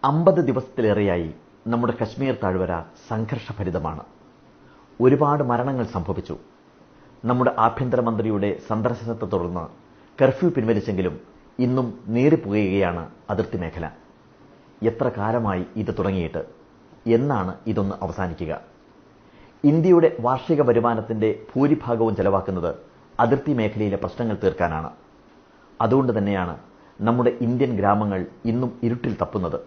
50 ദിവസത്തിലേറെയായി നമ്മുടെ കശ്മീർ താഴ്വര സംഘർഷഭരിതമാണ്. ഒരുപാട് മരണങ്ങൾ സംഭവിച്ചു. നമ്മുടെ ആഭ്യന്തരമന്ത്രിയുടെ സന്ദർശനത്തെ തുടർന്ന് കർഫ്യൂ പിൻവലിച്ചെങ്കിലും ഇന്നും നീറിപ്പുകയുകയാണ് അതിർത്തി മേഖല. എത്ര കാലമായി ഇത് തുടങ്ങിയിട്ട്? എന്നാണ് ഇതൊന്ന് അവസാനിക്കുക? ഇന്ത്യയുടെ വാർഷിക വരുമാനത്തിന്റെ ഭൂരിഭാഗവും ചെലവാക്കുന്നത് അതിർത്തി മേഖലയിലെ പ്രശ്നങ്ങൾ തീർക്കാനാണ്. അതുകൊണ്ട് തന്നെയാണ് നമ്മുടെ ഇന്ത്യൻ ഗ്രാമങ്ങൾ ഇന്നും ഇരുട്ടിൽ തപ്പുന്നത്.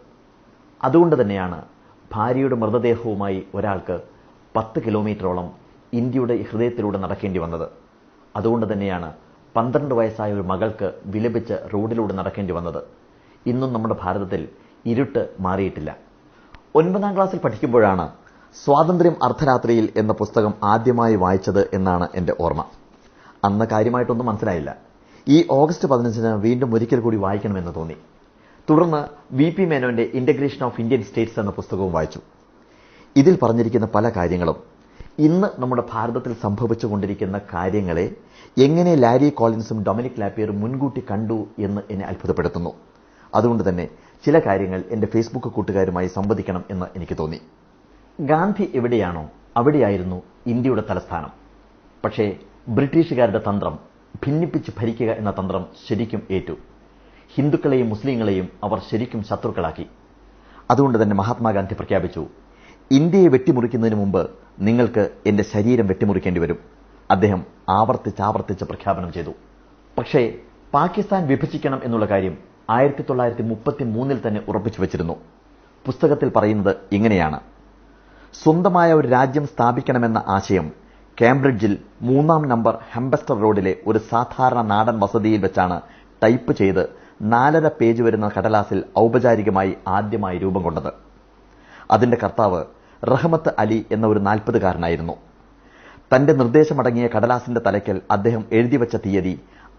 അതുകൊണ്ട് തന്നെയാണ് ഭാര്യയുടെ മൃതദേഹവുമായി ഒരാൾക്ക് 10 കിലോമീറ്ററോളം ഇന്ത്യയുടെ ഹൃദയത്തിലൂടെ നടക്കേണ്ടി വന്നത്. അതുകൊണ്ട് തന്നെയാണ് 12 വയസ്സായ ഒരു മകൾക്ക് വിലപിച്ച് റോഡിലൂടെ നടക്കേണ്ടി വന്നത്. ഇന്നും നമ്മുടെ ഭാരതത്തിൽ ഇരുട്ട് മാറിയിട്ടില്ല. 9ാം ക്ലാസ്സിൽ പഠിക്കുമ്പോഴാണ് സ്വാതന്ത്ര്യം അർദ്ധരാത്രിയിൽ എന്ന പുസ്തകം ആദ്യമായി വായിച്ചത് എന്നാണ് എന്റെ ഓർമ്മ. അന്ന് കാര്യമായിട്ടൊന്നും മനസ്സിലായില്ല. ഈ ഓഗസ്റ്റ് 15-ന് വീണ്ടും ഒരിക്കൽ കൂടി വായിക്കണമെന്ന് തോന്നി. തുടർന്ന് VP മേനോന്റെ ഇന്റഗ്രേഷൻ ഓഫ് ഇന്ത്യൻ സ്റ്റേറ്റ്സ് എന്ന പുസ്തകവും വായിച്ചു. ഇതിൽ പറഞ്ഞിരിക്കുന്ന പല കാര്യങ്ങളും ഇന്ന് നമ്മുടെ ഭാരതത്തിൽ സംഭവിച്ചുകൊണ്ടിരിക്കുന്ന കാര്യങ്ങളെ എങ്ങനെ ലാരി കോളിൻസും ഡൊമിനിക് ലാപ്പിയറും മുൻകൂട്ടി കണ്ടു എന്ന് എന്നെ അത്ഭുതപ്പെടുത്തുന്നു. അതുകൊണ്ട് തന്നെ ചില കാര്യങ്ങൾ എന്റെ ഫേസ്ബുക്ക് കൂട്ടുകാരുമായി സംവദിക്കണം എന്ന് എനിക്ക് തോന്നി. ഗാന്ധി എവിടെയാണോ അവിടെയായിരുന്നു ഇന്ത്യയുടെ തലസ്ഥാനം. പക്ഷേ ബ്രിട്ടീഷുകാരുടെ തന്ത്രം, ഭിന്നിപ്പിച്ച് ഭരിക്കുക എന്ന തന്ത്രം ശരിക്കും ഏറ്റു. ഹിന്ദുക്കളെയും മുസ്ലിങ്ങളെയും അവർ ശരിക്കും ശത്രുക്കളാക്കി. അതുകൊണ്ട് തന്നെ മഹാത്മാഗാന്ധി പ്രഖ്യാപിച്ചു, ഇന്ത്യയെ വെട്ടിമുറിക്കുന്നതിന് മുമ്പ് നിങ്ങൾക്ക് എന്റെ ശരീരം വെട്ടിമുറിക്കേണ്ടി വരും. അദ്ദേഹം ആവർത്തിച്ചാവർത്തിച്ച് പ്രഖ്യാപനം ചെയ്തു. പക്ഷേ പാകിസ്ഥാൻ വിഭജിക്കണം എന്നുള്ള കാര്യം 1933 തന്നെ ഉറപ്പിച്ചു വച്ചിരുന്നു. പുസ്തകത്തിൽ പറയുന്നത് ഇങ്ങനെയാണ്: സ്വന്തമായ ഒരു രാജ്യം സ്ഥാപിക്കണമെന്ന ആശയം കേംബ്രിഡ്ജിൽ 3-ാം നമ്പർ ഹെംബസ്റ്റർ റോഡിലെ ഒരു സാധാരണ നാടൻ വസതിയിൽ വെച്ചാണ് ടൈപ്പ് ചെയ്ത് 4.5 പേജ് വരുന്ന കടലാസിൽ ഔപചാരികമായി ആദ്യമായി രൂപം കൊണ്ടത്. അതിന്റെ കർത്താവ് റഹ്മത്ത് അലി എന്ന ഒരു 40-കാരനായിരുന്നു. തന്റെ നിർദ്ദേശമടങ്ങിയ കടലാസിന്റെ തലയ്ക്കൽ അദ്ദേഹം എഴുതിവെച്ച തീയതി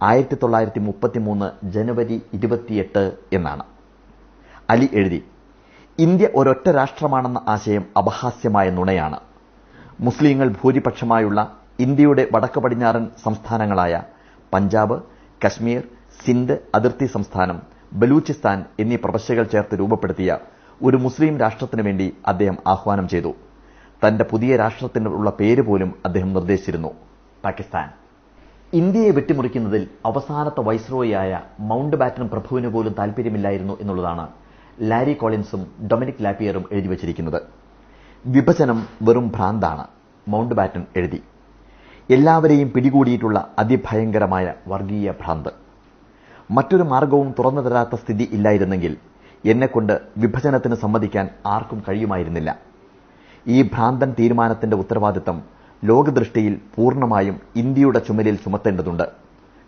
1933 ജനുവരി 28 എന്നാണ്. അലി എഴുതി, ഇന്ത്യ ഒരൊറ്റ രാഷ്ട്രമാണെന്ന ആശയം അപഹാസ്യമായ നുണയാണ്. മുസ്ലിങ്ങൾ ഭൂരിപക്ഷമായുള്ള ഇന്ത്യയുടെ വടക്ക് പടിഞ്ഞാറൻ സംസ്ഥാനങ്ങളായ പഞ്ചാബ്, കശ്മീർ, സിന്ധ് അതിർത്തി സംസ്ഥാനം, ബലൂചിസ്ഥാൻ എന്നീ പ്രവശ്യകൾ ചേർത്ത് രൂപപ്പെടുത്തിയ ഒരു മുസ്ലിം രാഷ്ട്രത്തിനു വേണ്ടി അദ്ദേഹം ആഹ്വാനം ചെയ്തു. തന്റെ പുതിയ രാഷ്ട്രത്തിനുള്ള പേര് പോലും അദ്ദേഹം നിർദ്ദേശിച്ചിരുന്നു: പാകിസ്ഥാൻ. ഇന്ത്യയെ വെട്ടിമുറിക്കുന്നതിൽ അവസാനത്തെ വൈസ്രോയിയായ മൌണ്ട് ബാറ്റൻ പ്രഭുവിന് പോലും താൽപര്യമില്ലായിരുന്നു എന്നുള്ളതാണ് ലാരി കോളിൻസും ഡൊമിനിക് ലാപ്പിയറും എഴുതിവച്ചിരിക്കുന്നത്. വിഭജനം വെറും ഭ്രാന്താണ്, മൌണ്ട് ബാറ്റൻ എഴുതി. എല്ലാവരെയും പിടികൂടിയിട്ടുള്ള അതിഭയങ്കരമായ വർഗീയ ഭ്രാന്ത്. മറ്റൊരു മാർഗവും തുറന്നു തരാത്ത സ്ഥിതി ഇല്ലായിരുന്നെങ്കിൽ എന്നെക്കൊണ്ട് വിഭജനത്തിന് സമ്മതിക്കാൻ ആർക്കും കഴിയുമായിരുന്നില്ല. ഈ ഭ്രാന്തൻ തീരുമാനത്തിന്റെ ഉത്തരവാദിത്തം ലോകദൃഷ്ടിയിൽ പൂർണ്ണമായും ഇന്ത്യയുടെ ചുമലിൽ ചുമത്തേണ്ടതുണ്ട്.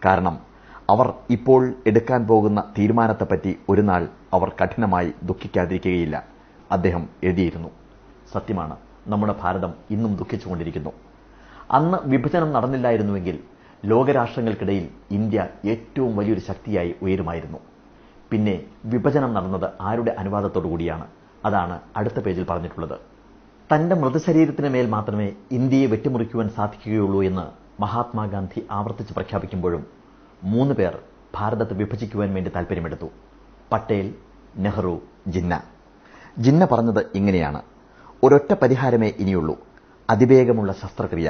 കാരണം അവർ ഇപ്പോൾ എടുക്കാൻ പോകുന്ന തീരുമാനത്തെപ്പറ്റി ഒരു നാൾ അവർ കഠിനമായി ദുഃഖിക്കാതിരിക്കുകയില്ല. അദ്ദേഹം എഴുതിയിരുന്നു. സത്യമാണ്, നമ്മുടെ ഭാരതം ഇന്നും ദുഃഖിച്ചുകൊണ്ടിരിക്കുന്നു. അന്ന് വിഭജനം നടന്നില്ലായിരുന്നുവെങ്കിൽ ലോകരാഷ്ട്രങ്ങൾക്കിടയിൽ ഇന്ത്യ ഏറ്റവും വലിയൊരു ശക്തിയായി ഉയരുമായിരുന്നു. പിന്നെ വിഭജനം നടന്നത് ആരുടെ അനുവാദത്തോടുകൂടിയാണ്? അതാണ് അടുത്ത പേജിൽ പറഞ്ഞിട്ടുള്ളത്. തന്റെ മൃതശരീരത്തിന് മേൽ മാത്രമേ ഇന്ത്യയെ വെട്ടിമുറിക്കുവാൻ സാധിക്കുകയുള്ളൂ എന്ന് മഹാത്മാഗാന്ധി ആവർത്തിച്ച് പ്രഖ്യാപിക്കുമ്പോഴും 3 പേർ ഭാരതത്തെ വിഭജിക്കുവാൻ വേണ്ടി താൽപര്യമെടുത്തു: പട്ടേൽ, നെഹ്റു, ജിന്ന. ജിന്ന പറഞ്ഞത് ഇങ്ങനെയാണ്: ഒരൊറ്റ പരിഹാരമേ ഇനിയുള്ളൂ, അതിവേഗമുള്ള ശസ്ത്രക്രിയ,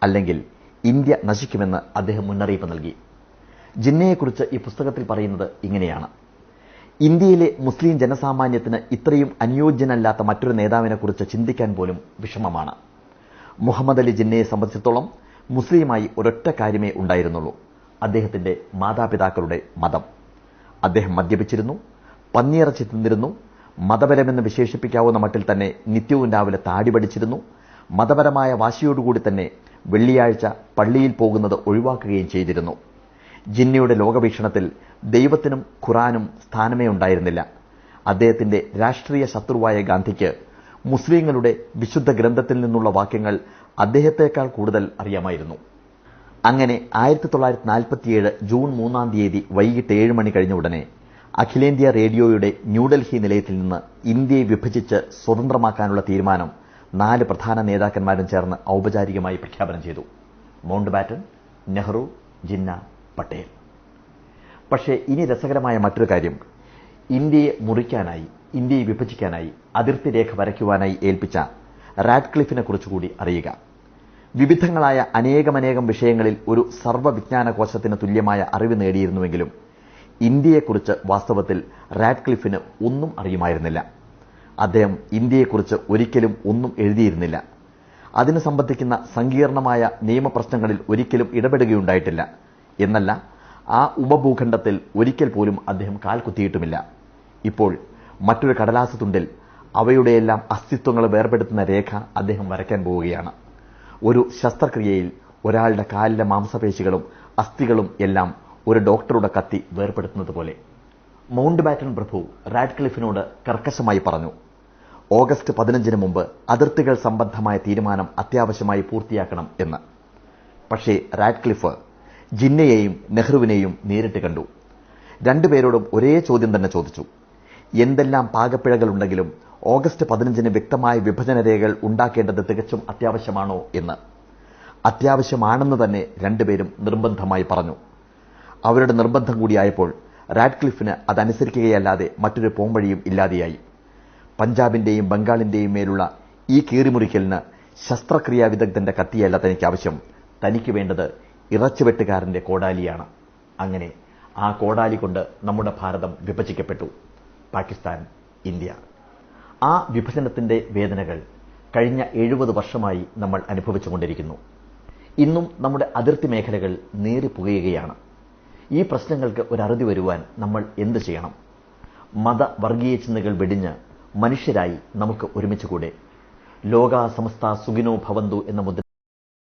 അല്ലെങ്കിൽ ഇന്ത്യ നശിക്കുമെന്ന് അദ്ദേഹം മുന്നറിയിപ്പ് നൽകി. ജിന്നയെക്കുറിച്ച് ഈ പുസ്തകത്തിൽ പറയുന്നത് ഇങ്ങനെയാണ്: ഇന്ത്യയിലെ മുസ്ലിം ജനസാമാന്യത്തിന് ഇത്രയും അനുയോജ്യനല്ലാത്ത മറ്റൊരു നേതാവിനെക്കുറിച്ച് ചിന്തിക്കാൻ പോലും വിഷമമാണ്. മുഹമ്മദ് അലി ജിന്നയെ സംബന്ധിച്ചിടത്തോളം മുസ്ലിമായി ഒരൊറ്റ കാര്യമേ ഉണ്ടായിരുന്നുള്ളൂ: അദ്ദേഹത്തിന്റെ മാതാപിതാക്കളുടെ മതം. അദ്ദേഹം മദ്യപിച്ചിരുന്നു, പന്നിയിറച്ചി തിന്നിരുന്നു, മതപരമെന്ന് വിശേഷിപ്പിക്കാവുന്ന മട്ടിൽ തന്നെ നിത്യവും രാവിലെ താടി പഠിച്ചിരുന്നു. മതപരമായ വാശിയോടുകൂടി തന്നെ വെള്ളിയാഴ്ച പള്ളിയിൽ പോകുന്നത് ഒഴിവാക്കുകയും ചെയ്തിരുന്നു. ജിന്നയുടെ ലോകവീക്ഷണത്തിൽ ദൈവത്തിനും ഖുറാനും സ്ഥാനമേ ഉണ്ടായിരുന്നില്ല. അദ്ദേഹത്തിന്റെ രാഷ്ട്രീയ ശത്രുവായ ഗാന്ധിക്ക് മുസ്ലിങ്ങളുടെ വിശുദ്ധ ഗ്രന്ഥത്തിൽ നിന്നുള്ള വാക്യങ്ങൾ അദ്ദേഹത്തെക്കാൾ കൂടുതൽ അറിയാമായിരുന്നു. അങ്ങനെ 1947 ജൂൺ 3-ാം തീയതി വൈകിട്ട് 7 മണി കഴിഞ്ഞ ഉടനെ അഖിലേന്ത്യാ റേഡിയോയുടെ ന്യൂഡൽഹി നിലയത്തിൽ നിന്ന് ഇന്ത്യയെ വിഭജിച്ച് സ്വതന്ത്രമാക്കാനുള്ള തീരുമാനം 4 പ്രധാന നേതാക്കന്മാരും ചേർന്ന് ഔപചാരികമായി പ്രഖ്യാപനം ചെയ്തു: മൌണ്ട് ബാറ്റൻ, നെഹ്റു, ജിന്ന, പട്ടേൽ. പക്ഷേ ഇനി രസകരമായ മറ്റൊരു കാര്യം, ഇന്ത്യയെ മുറിക്കാനായി ഇന്ത്യയെ വിഭജിക്കാനായി അതിർത്തി രേഖ വരയ്ക്കുവാനായി ഏൽപ്പിച്ച റാഡ്ക്ലിഫിനെ കുറിച്ചുകൂടി അറിയുക. വിവിധങ്ങളായ അനേകമനേകം വിഷയങ്ങളിൽ ഒരു സർവ്വവിജ്ഞാന കോശത്തിന് തുല്യമായ അറിവ് നേടിയിരുന്നുവെങ്കിലും ഇന്ത്യയെക്കുറിച്ച് വാസ്തവത്തിൽ റാഡ്ക്ലിഫിന് ഒന്നും അറിയുമായിരുന്നില്ല. അദ്ദേഹം ഇന്ത്യയെക്കുറിച്ച് ഒരിക്കലും ഒന്നും എഴുതിയിരുന്നില്ല. അതിന് സംബന്ധിക്കുന്ന സങ്കീർണമായ നിയമപ്രശ്നങ്ങളിൽ ഒരിക്കലും ഇടപെടുകയുണ്ടായിട്ടില്ല. എന്നല്ല, ആ ഉപഭൂഖണ്ഡത്തിൽ ഒരിക്കൽ പോലും അദ്ദേഹം കാൽ കുത്തിയിട്ടുമില്ല. ഇപ്പോൾ മറ്റൊരു കടലാസ് തുണ്ടിൽ അവയുടെയെല്ലാം അസ്തിത്വങ്ങൾ വേർപെടുത്തുന്ന രേഖ അദ്ദേഹം വരയ്ക്കാൻ പോവുകയാണ്. ഒരു ശസ്ത്രക്രിയയിൽ ഒരാളുടെ കാലിലെ മാംസപേശികളും അസ്ഥികളും എല്ലാം ഒരു ഡോക്ടറുടെ കത്തി വേർപെടുത്തുന്നത് പോലെ. മൗണ്ട് ബാറ്റൺ പ്രഭു റാഡ്ക്ലിഫിനോട് കർക്കശമായി പറഞ്ഞു, ഓഗസ്റ്റ് 15 മുമ്പ് അതിർത്തികൾ സംബന്ധമായ തീരുമാനം അത്യാവശ്യമായി പൂർത്തിയാക്കണം എന്ന്. പക്ഷേ റാഡ്ക്ലിഫ് ജിന്നയെയും നെഹ്റുവിനെയും നേരിട്ട് കണ്ടു. രണ്ടുപേരോടും ഒരേ ചോദ്യം തന്നെ ചോദിച്ചു. എന്തെല്ലാം പാകപ്പിഴകളുണ്ടെങ്കിലും ഓഗസ്റ്റ് 15 വ്യക്തമായ വിഭജന രേഖകൾ ഉണ്ടാക്കേണ്ടത് തികച്ചും അത്യാവശ്യമാണോ എന്ന്. അത്യാവശ്യമാണെന്ന് തന്നെ രണ്ടുപേരും നിർബന്ധമായി പറഞ്ഞു. അവരുടെ നിർബന്ധം കൂടിയായപ്പോൾ റാഡ്ക്ലിഫിന് അതനുസരിക്കുകയല്ലാതെ മറ്റൊരു പോംവഴിയും ഇല്ലാതെയായി. പഞ്ചാബിന്റെയും ബംഗാളിന്റെയും മേലുള്ള ഈ കീറിമുറിക്കലിന് ശസ്ത്രക്രിയാ വിദഗ്ധന്റെ കത്തിയല്ല തനിക്ക് ആവശ്യം. തനിക്ക് വേണ്ടത് ഇറച്ചുവെട്ടുകാരന്റെ കോടാലിയാണ്. അങ്ങനെ ആ കോടാലി കൊണ്ട് നമ്മുടെ ഭാരതം വിഭജിക്കപ്പെട്ടു. പാകിസ്ഥാൻ, ഇന്ത്യ. ആ വിഭജനത്തിന്റെ വേദനകൾ കഴിഞ്ഞ 70 വർഷമായി നമ്മൾ അനുഭവിച്ചുകൊണ്ടിരിക്കുന്നു. ഇന്നും നമ്മുടെ അതിർത്തി മേഖലകൾ നേറിപ്പുകയുകയാണ്. ഈ പ്രശ്നങ്ങൾക്ക് ഒരു അറുതി വരുവാൻ നമ്മൾ എന്ത് ചെയ്യണം? മതവർഗീയ ചിന്തകൾ വെടിഞ്ഞ് മനുഷ്യരായി നമുക്ക് ഒരുമിച്ചുകൂടെ? ലോകാ സമസ്ത സുഖിനോ ഭവന്തു എന്ന മുദ്ര